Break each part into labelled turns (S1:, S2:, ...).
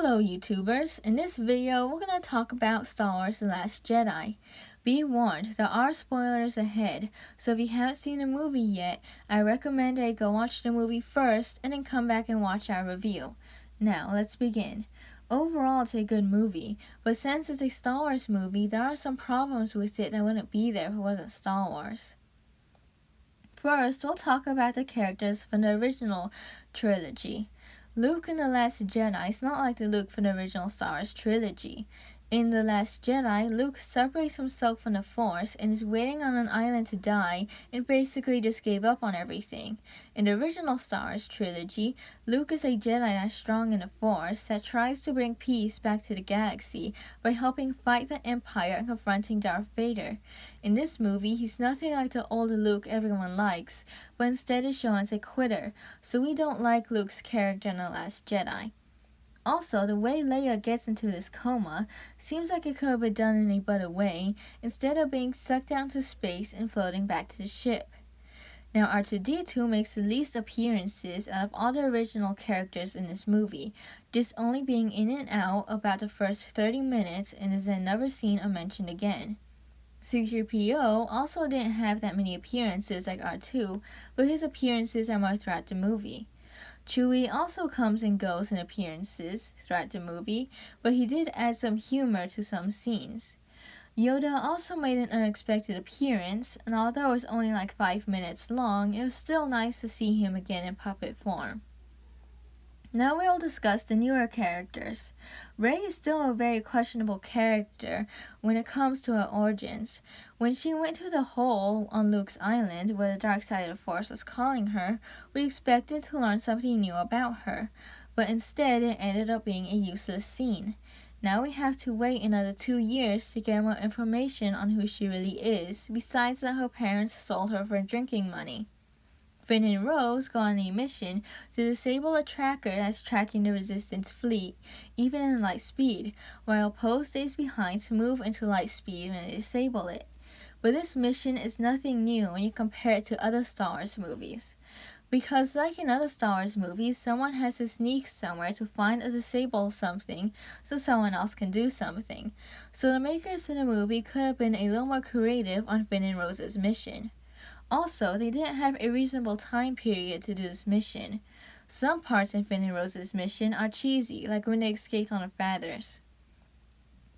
S1: Hello YouTubers, in this video we're going to talk about Star Wars The Last Jedi. Be warned, there are spoilers ahead, so if you haven't seen the movie yet, I recommend that you go watch the movie first and then come back and watch our review. Now, let's begin. Overall, it's a good movie, but since it's a Star Wars movie, there are some problems with it that wouldn't be there if it wasn't Star Wars. First, we'll talk about the characters from the original trilogy. Luke in The Last Jedi is not like the Luke from the original Star Wars trilogy. In The Last Jedi, Luke separates himself from the Force and is waiting on an island to die and basically just gave up on everything. In the original Star Wars trilogy, Luke is a Jedi that's strong in the Force that tries to bring peace back to the galaxy by helping fight the Empire and confronting Darth Vader. In this movie, he's nothing like the older Luke everyone likes, but instead is shown as a quitter, so we don't like Luke's character in The Last Jedi. Also, the way Leia gets into this coma seems like it could have been done in a better way, instead of being sucked out into space and floating back to the ship. Now, R2-D2 makes the least appearances out of all the original characters in this movie, just only being in and out about the first 30 minutes and is then never seen or mentioned again. C-3PO also didn't have that many appearances like R2, but his appearances are more throughout the movie. Chewie also comes and goes in appearances throughout the movie, but he did add some humor to some scenes. Yoda also made an unexpected appearance, and although it was only like 5 minutes long, it was still nice to see him again in puppet form. Now we'll discuss the newer characters. Rey is still a very questionable character when it comes to her origins. When she went to the hole on Luke's island where the dark side of the Force was calling her, we expected to learn something new about her, but instead it ended up being a useless scene. Now we have to wait another 2 years to get more information on who she really is, besides that her parents sold her for drinking money. Finn and Rose go on a mission to disable a tracker that's tracking the Resistance fleet, even in light speed, while Poe stays behind to move into light speed when they disable it. But this mission is nothing new when you compare it to other Star Wars movies. Because like in other Star Wars movies, someone has to sneak somewhere to find or disable something so someone else can do something. So the makers of the movie could have been a little more creative on Finn and Rose's mission. Also, they didn't have a reasonable time period to do this mission. Some parts in Finn and Rose's mission are cheesy, like when they escaped on the feathers.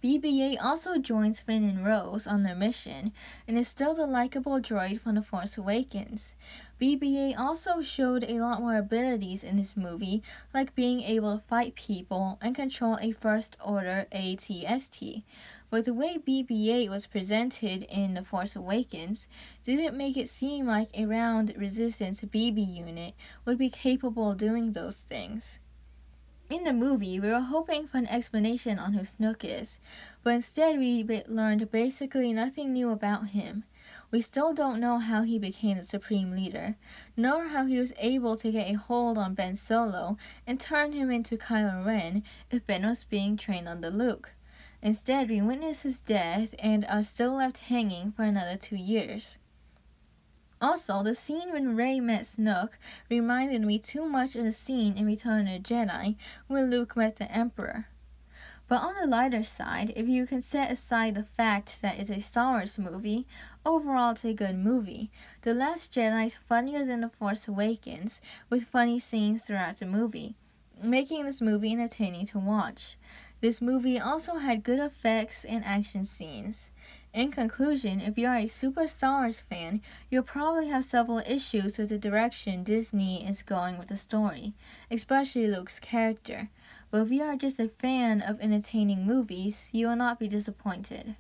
S1: BB-8 also joins Finn and Rose on their mission, and is still the likable droid from The Force Awakens. BB-8 also showed a lot more abilities in this movie, like being able to fight people and control a First Order AT-ST. But the way BB-8 was presented in The Force Awakens didn't make it seem like a round Resistance BB unit would be capable of doing those things. In the movie, we were hoping for an explanation on who Snoke is, but instead we learned basically nothing new about him. We still don't know how he became the Supreme Leader, nor how he was able to get a hold on Ben Solo and turn him into Kylo Ren if Ben was being trained under Luke. Instead, we witnessed his death and are still left hanging for another 2 years. Also, the scene when Rey met Snoke reminded me too much of the scene in Return of the Jedi when Luke met the Emperor. But on the lighter side, if you can set aside the fact that it's a Star Wars movie, overall it's a good movie. The Last Jedi is funnier than The Force Awakens, with funny scenes throughout the movie, making this movie entertaining to watch. This movie also had good effects and action scenes. In conclusion, if you are a super Star Wars fan, you'll probably have several issues with the direction Disney is going with the story, especially Luke's character. But if you are just a fan of entertaining movies, you will not be disappointed.